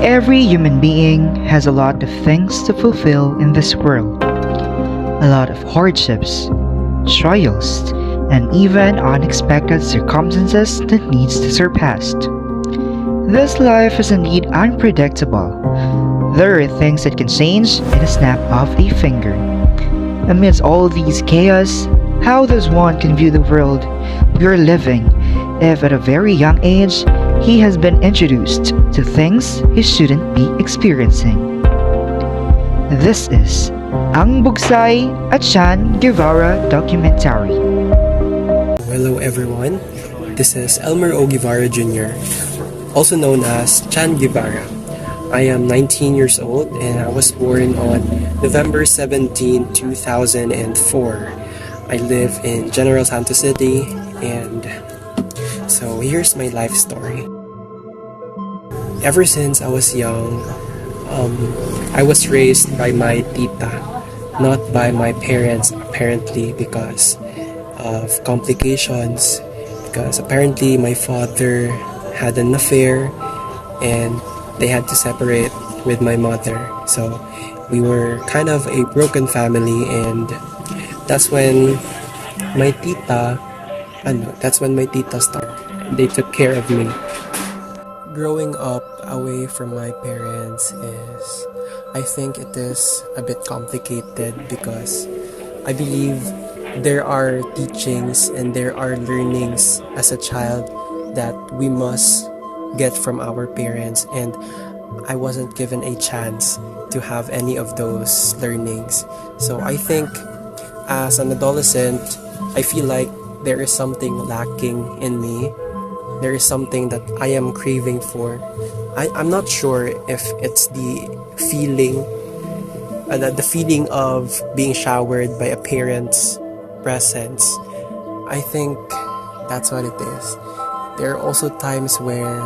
Every human being has a lot of things to fulfill in this world, a lot of hardships, trials, and even unexpected circumstances that needs to surpassed. This life is indeed unpredictable. There are things that can change in a snap of a finger. Amidst all these chaos, how does one can view the world we are living if at a very young age he has been introduced to things he shouldn't be experiencing? This is Ang Bugsay at Chan Guevara documentary. Hello everyone, this is Elmer O. Guevara Jr., also known as Chan Guevara. I am 19 years old and I was born on November 17, 2004. I live in General Santos City, and so here's my life story. Ever since I was young, I was raised by my tita, not by my parents apparently because of complications, because apparently my father had an affair and they had to separate with my mother. So we were kind of a broken family, and that's when my tita started. They took care of me. Growing up away from my parents I think it is a bit complicated because I believe there are teachings and there are learnings as a child that we must get from our parents, and I wasn't given a chance to have any of those learnings. So I think as an adolescent, I feel like there is something lacking in me. There is something that I am craving for. I'm not sure if it's the feeling of being showered by a parent's presence. I think that's what it is. There are also times where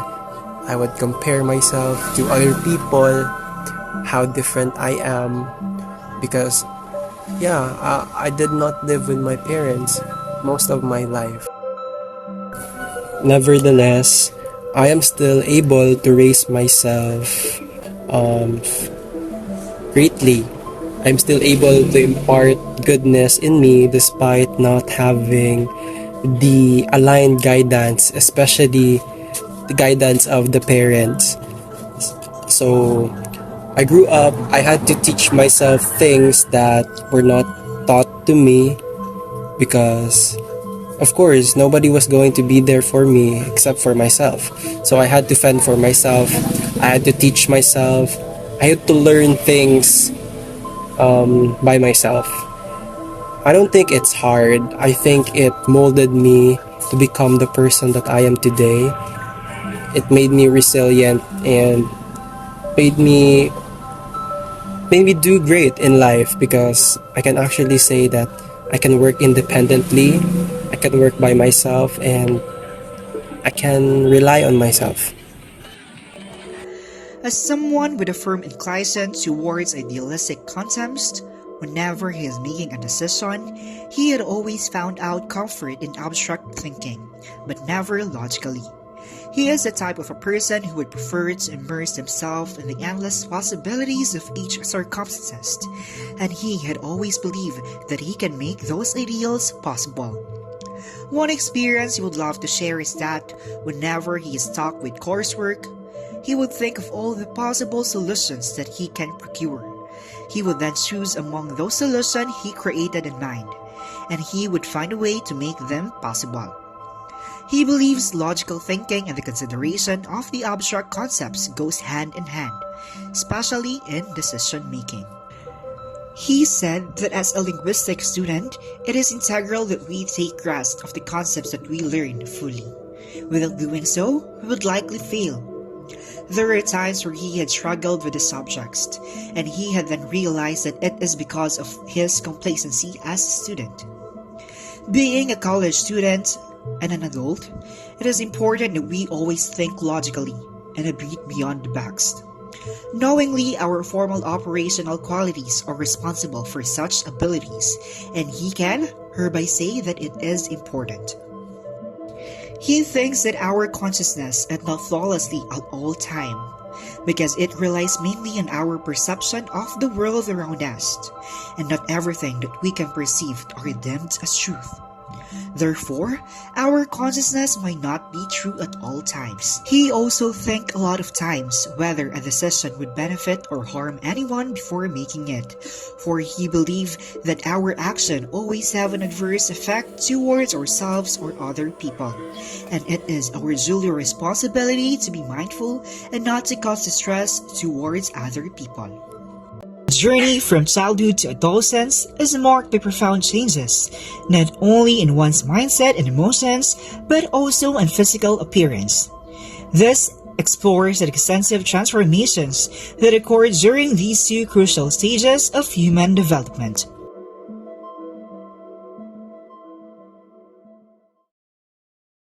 I would compare myself to other people, how different I am, because I did not live with my parents most of my life. Nevertheless, I am still able to raise myself greatly. I'm still able to impart goodness in me despite not having the aligned guidance, especially the guidance of the parents. So I grew up, I had to teach myself things that were not taught to me because of course nobody was going to be there for me except for myself. So I had to fend for myself, I had to teach myself, I had to learn things by myself. I don't think it's hard. I think it molded me to become the person that I am today. It made me resilient and made me do great in life because I can actually say that I can work independently, I can work by myself, and I can rely on myself. As someone with a firm inclination towards idealistic concepts, whenever he is making a decision, he had always found out comfort in abstract thinking, but never logically. He is the type of a person who would prefer to immerse himself in the endless possibilities of each circumstance, and he had always believed that he can make those ideals possible. One experience he would love to share is that whenever he is stuck with coursework, he would think of all the possible solutions that he can procure. He would then choose among those solutions he created in mind, and he would find a way to make them possible. He believes logical thinking and the consideration of the abstract concepts goes hand in hand, especially in decision making. He said that as a linguistic student, it is integral that we take grasp of the concepts that we learn fully. Without doing so, we would likely fail. There are times where he had struggled with the subjects, and he had then realized that it is because of his complacency as a student. Being a college student and an adult, it is important that we always think logically and a bit beyond the box. Knowingly, our formal operational qualities are responsible for such abilities, and he can hereby say that it is important. He thinks that our consciousness is not flawlessly at all time, because it relies mainly on our perception of the world around us, and not everything that we can perceive are deemed as truth. Therefore, our consciousness might not be true at all times. He also thinks a lot of times whether a decision would benefit or harm anyone before making it, for he believes that our action always have an adverse effect towards ourselves or other people, and it is our duly responsibility to be mindful and not to cause distress towards other people. The journey from childhood to adolescence is marked by profound changes, not only in one's mindset and emotions, but also in physical appearance. This explores the extensive transformations that occur during these two crucial stages of human development.